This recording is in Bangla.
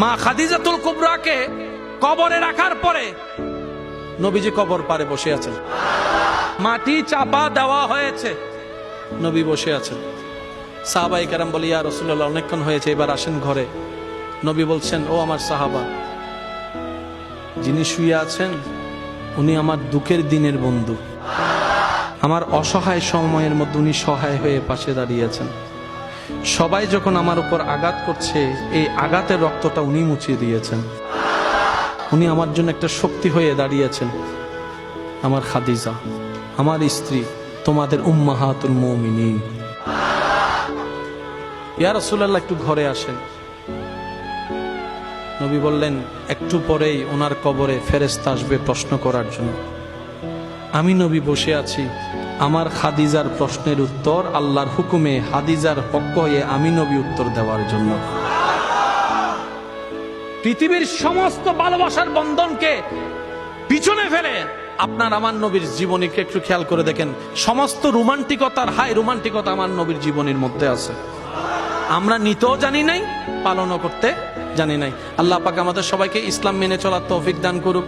মা খাদিজাতুল কুবরাকে কবরে রাখার পরে নবীজি কবর পারে বসে আছেন, মাটি চাপা দেওয়া হয়েছে, নবী বসে আছেন। সাহাবায়ে কেরাম বলে, ইয়া রাসূলুল্লাহ, অনেকক্ষণ হয়েছে, এবার আসেন ঘরে। নবী বলছেন, ও আমার সাহাবা, যিনি শুয়ে আছেন উনি আমার দুঃখের দিনের বন্ধু, আমার অসহায় সময়ের মধ্যে উনি সহায় হয়ে পাশে দাঁড়িয়েছেন। সবাই যখন আমার উপর আঘাত করছে, এই আঘাতের রক্তটা উনি মুছিয়ে দিয়েছেন। উনি আমার জন্য একটা শক্তি হয়ে দাঁড়িয়েছেন। আমার খাদিজা, আমার স্ত্রী, তোমাদের উম্মাহাতুল মুমিনিন। ইয়া রাসূলুল্লাহ, একটু ঘরে আসেন। নবী বললেন, একটু পরেই ওনার কবরে ফেরেশতা আসবে প্রশ্ন করার জন্য। আমি নবী বসে আছি, আমার খাদিজার প্রশ্নের উত্তর আল্লাহর হুকুমে খাদিজার পক্ষ হয়ে আমি নবী উত্তর দেওয়ার জন্য। পৃথিবীর সমস্ত ভালোবাসার বন্ধনকে পিছনে ফেলে আপনার আমার নবীর জীবনীকে একটু খেয়াল করে দেখেন। সমস্ত রোমান্টিকতার হাই রোমান্টিকতা আমার নবীর জীবনীর মধ্যে আছে। আমরা নিতেও জানি নাই, পালনও করতে জানি নাই। আল্লাহ পাক আমাদের সবাইকে ইসলাম মেনে চলার তৌফিক দান করুক।